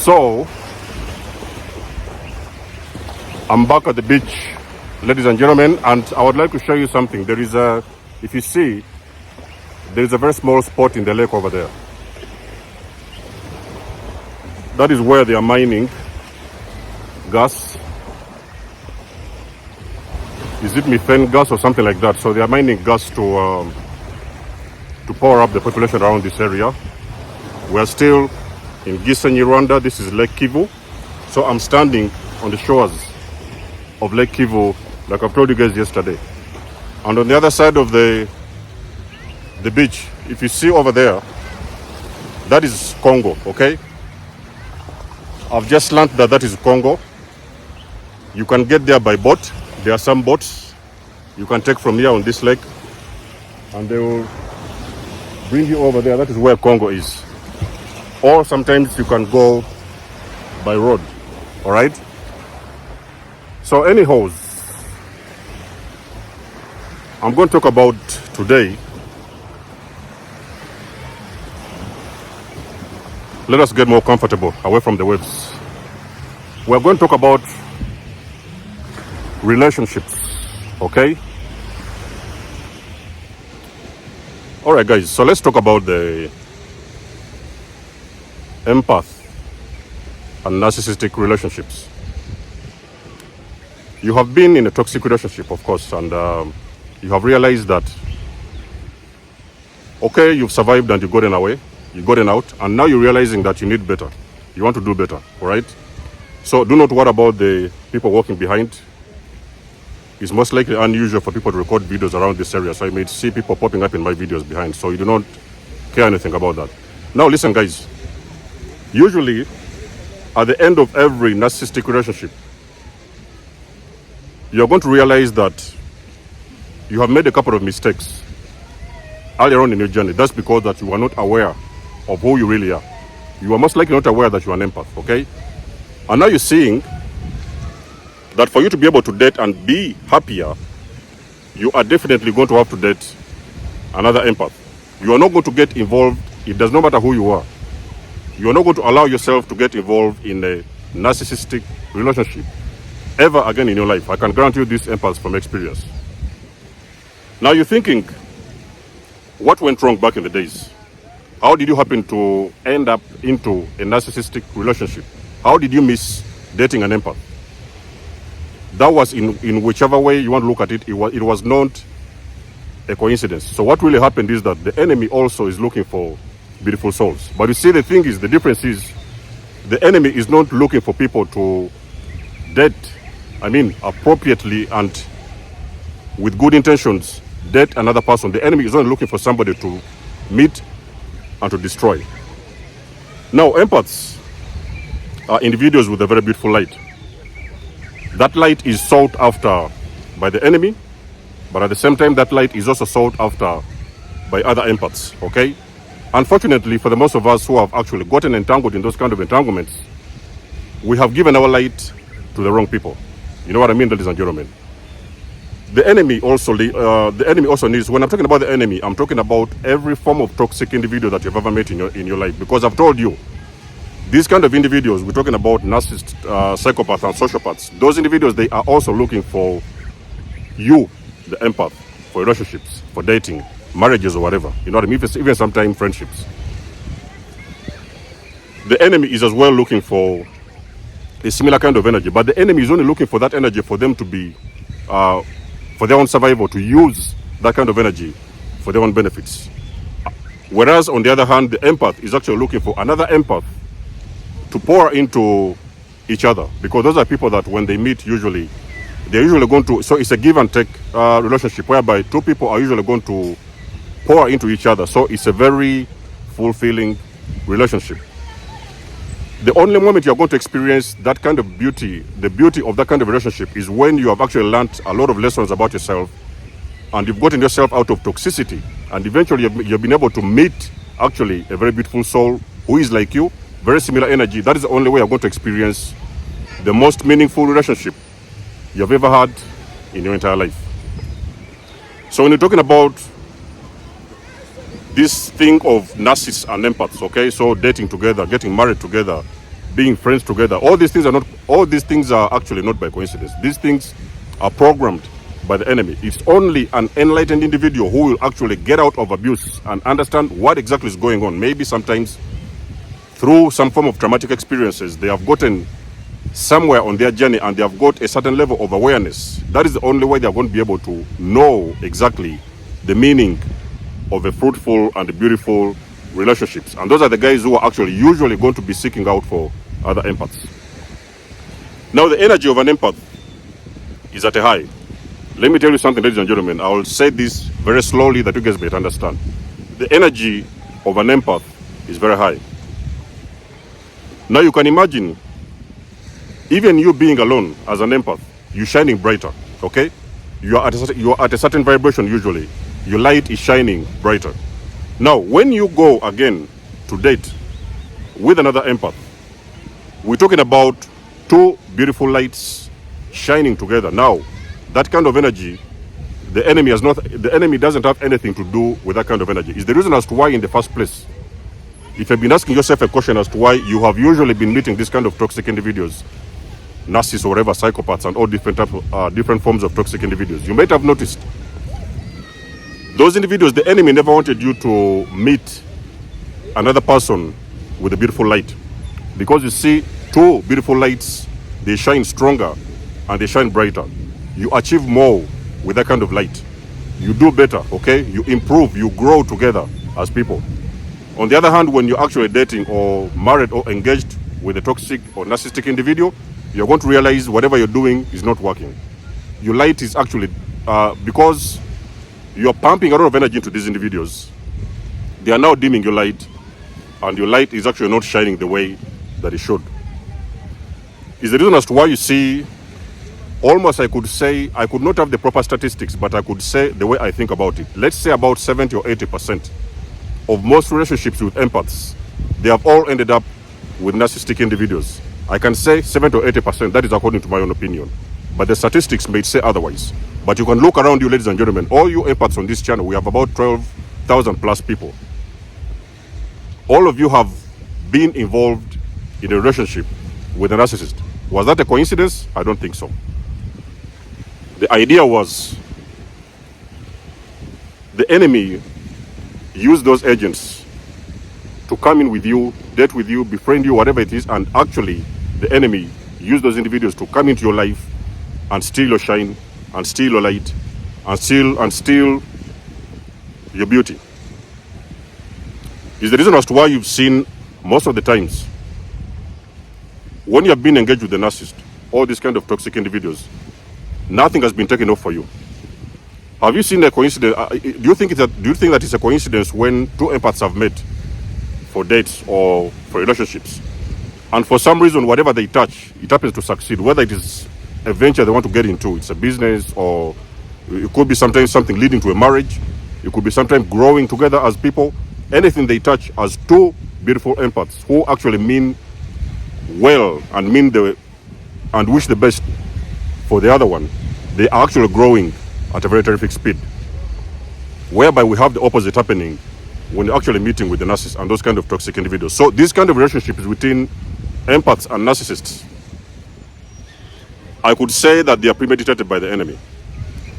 So, I'm back at the beach, ladies and gentlemen, and I would like to show you something. There is a, if you see, there is a very small spot in the lake over there. That is where they are mining gas. Is it methane gas or something like that? So they are mining gas to power up the population around this area. We are still in Gisenyi, Rwanda. This is Lake Kivu. So I'm standing on the shores of Lake Kivu, like I've told you guys yesterday. And on the other side of the beach, if you see over there, that is Congo, okay? I've just learned that that is Congo. You can get there by boat. There are some boats you can take from here on this lake, and they will bring you over there. That is where Congo is. Or sometimes you can go by road, all right? So anyhow, I'm going to talk about today. Let us get more comfortable away from the waves. We're going to talk about relationships, okay? All right, guys, so let's talk about the empath and narcissistic relationships. You have been in a toxic relationship, of course, and you have realized that, okay, you've survived and you've gotten away, you've gotten out, and now you're realizing that you need better. You want to do better, all right? So do not worry about the people walking behind. It's most likely unusual for people to record videos around this area, so you may see people popping up in my videos behind, so you do not care anything about that. Now listen, guys. Usually, at the end of every narcissistic relationship, you're going to realize that you have made a couple of mistakes earlier on in your journey. That's because that you are not aware of who you really are. You are most likely not aware that you are an empath, okay? And now you're seeing that for you to be able to date and be happier, you are definitely going to have to date another empath. You are not going to get involved. It does not matter who you are. You are not going to allow yourself to get involved in a narcissistic relationship ever again in your life. I can grant you this empath from experience. Now you're thinking, what went wrong back in the days? How did you happen to end up into a narcissistic relationship? How did you miss dating an empath? That was in whichever way you want to look at it, it was not a coincidence. So what really happened is that the enemy also is looking for beautiful souls. But you see, the thing is, the difference is, the enemy is not looking for people to date, appropriately and with good intentions, date another person. The enemy is only looking for somebody to meet and to destroy. Now, empaths are individuals with a very beautiful light. That light is sought after by the enemy, but at the same time, that light is also sought after by other empaths, okay? Unfortunately, for the most of us who have actually gotten entangled in those kind of entanglements, we have given our light to the wrong people. You know what I mean, ladies and gentlemen? The enemy also needs, when I'm talking about the enemy, I'm talking about every form of toxic individual that you've ever met in your life. Because I've told you, these kind of individuals, we're talking about narcissists, psychopaths, and sociopaths. Those individuals, they are also looking for you, the empath, for relationships, for dating, marriages or whatever. You know what I mean? Even sometimes friendships. The enemy is as well looking for a similar kind of energy, but the enemy is only looking for that energy for them to be, for their own survival, to use that kind of energy for their own benefits. Whereas, on the other hand, the empath is actually looking for another empath to pour into each other, because those are people that when they meet, they're usually going to, so it's a give and take relationship whereby two people are usually going to pour into each other. So it's a very fulfilling relationship. The only moment you're going to experience that kind of beauty, the beauty of that kind of relationship, is when you have actually learned a lot of lessons about yourself and you've gotten yourself out of toxicity, and eventually you've been able to meet actually a very beautiful soul who is like you, very similar energy. That is the only way you're going to experience the most meaningful relationship you've ever had in your entire life. So when you're talking about this thing of narcissists and empaths, okay, so dating together, getting married together, being friends together. All these things are actually not by coincidence. These things are programmed by the enemy. It's only an enlightened individual who will actually get out of abuse and understand what exactly is going on. Maybe sometimes through some form of traumatic experiences, they have gotten somewhere on their journey and they have got a certain level of awareness. That is the only way they are going to be able to know exactly the meaning of a fruitful and beautiful relationships. And those are the guys who are actually usually going to be seeking out for other empaths. Now, the energy of an empath is at a high. Let me tell you something, ladies and gentlemen. I will say this very slowly that you guys may understand. The energy of an empath is very high. Now, you can imagine, even you being alone as an empath, you're shining brighter, okay? You are at a certain vibration usually. Your light is shining brighter. Now, when you go again to date with another empath, we're talking about two beautiful lights shining together. Now, that kind of energy, the enemy doesn't have anything to do with that kind of energy. It's the reason as to why in the first place, if you've been asking yourself a question as to why you have usually been meeting this kind of toxic individuals, narcissists or whatever, psychopaths and all different forms of toxic individuals, you might have noticed those individuals, the enemy never wanted you to meet another person with a beautiful light. Because you see, two beautiful lights, they shine stronger and they shine brighter. You achieve more with that kind of light. You do better, okay? You improve, you grow together as people. On the other hand, when you're actually dating or married or engaged with a toxic or narcissistic individual, you're going to realize whatever you're doing is not working. Your light is actually, because you're pumping a lot of energy into these individuals, they are now dimming your light, and your light is actually not shining the way that it should. Is the reason as to why you see, almost I could say, I could not have the proper statistics, but I could say the way I think about it. Let's say about 70 or 80% of most relationships with empaths, they have all ended up with narcissistic individuals. I can say 70 or 80%, that is according to my own opinion. But the statistics may say otherwise. But you can look around you, ladies and gentlemen. All you empaths on this channel, we have about 12,000 plus people. All of you have been involved in a relationship with a narcissist. Was that a coincidence? I don't think so. The idea was the enemy used those agents to come in with you, date with you, befriend you, whatever it is, and actually the enemy used those individuals to come into your life and steal your shine, and steal your light, and steal your beauty. Is the reason as to why you've seen most of the times when you have been engaged with the narcissist, all these kind of toxic individuals, nothing has been taken off for you. Have you seen a coincidence? Do you think that it's a coincidence when two empaths have met for dates or for relationships, and for some reason, whatever they touch, it happens to succeed, whether it is a venture they want to get into, it's a business, or it could be sometimes something leading to a marriage, it could be sometimes growing together as people. Anything they touch, as two beautiful empaths who actually mean well and wish the best for the other one, they are actually growing at a very terrific speed. Whereby we have the opposite happening when you're actually meeting with the narcissist and those kind of toxic individuals. So these kind of relationships between empaths and narcissists, I could say that they are premeditated by the enemy.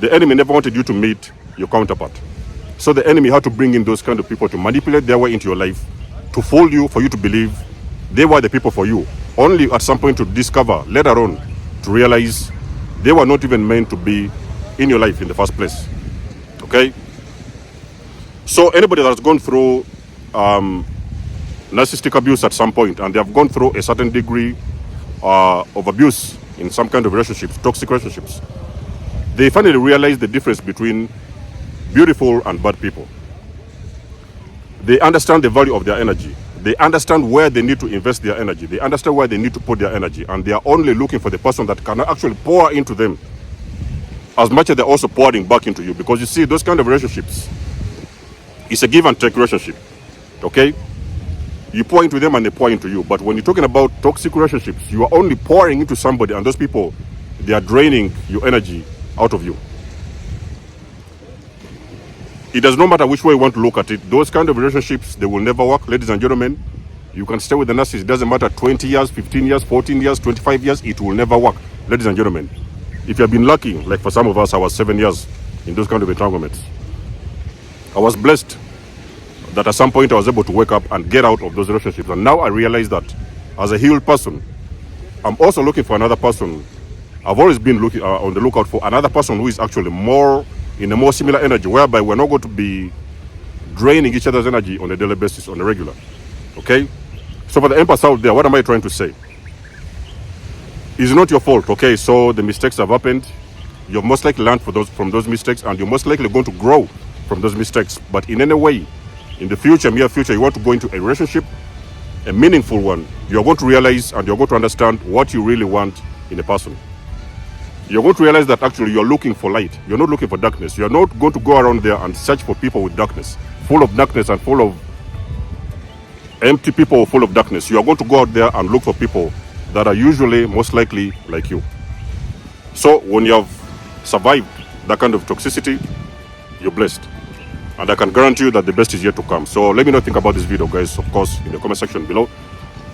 The enemy never wanted you to meet your counterpart. So the enemy had to bring in those kind of people to manipulate their way into your life, to fool you, for you to believe they were the people for you. Only at some point to discover, later on, to realize they were not even meant to be in your life in the first place. Okay? So anybody that's gone through narcissistic abuse at some point, and they have gone through a certain degree of abuse in some kind of relationships, toxic relationships, they finally realize the difference between beautiful and bad people. They understand the value of their energy. They understand where they need to invest their energy. They understand where they need to put their energy. And they are only looking for the person that can actually pour into them as much as they're also pouring back into you. Because you see, those kind of relationships, it's a give and take relationship. Okay? You pour into them and they pour into you. But when you're talking about toxic relationships, you are only pouring into somebody, and those people, they are draining your energy out of you. It does not matter which way you want to look at it. Those kind of relationships, they will never work, ladies and gentlemen. You can stay with the narcissist. It doesn't matter 20 years, 15 years, 14 years, 25 years. It will never work. Ladies and gentlemen, if you have been lucky, like for some of us, I was 7 years in those kind of entanglements. I was blessed that at some point I was able to wake up and get out of those relationships. And now I realize that as a healed person, I'm also looking for another person. I've always been looking on the lookout for another person who is actually more in a more similar energy, whereby we're not going to be draining each other's energy on a daily basis, on a regular. Okay? So for the empaths out there, what am I trying to say? It's not your fault, okay? So the mistakes have happened. You've most likely learned from those mistakes, and you're most likely going to grow from those mistakes. But in any way, in the future, near future, you want to go into a relationship, a meaningful one, you're going to realize and you're going to understand what you really want in a person. You're going to realize that actually you're looking for light. You're not looking for darkness. You're not going to go around there and search for people with darkness, full of darkness and full of empty people full of darkness. You are going to go out there and look for people that are usually most likely like you. So when you have survived that kind of toxicity, you're blessed. And I can guarantee you that the best is yet to come. So let me know what you think about this video, guys, of course, in the comment section below.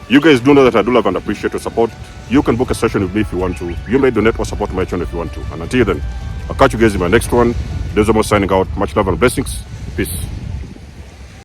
You guys do know that I do love and appreciate your support. You can book a session with me if you want to. You may donate or support my channel if you want to. And until then, I'll catch you guys in my next one. There's almost signing out. Much love and blessings. Peace.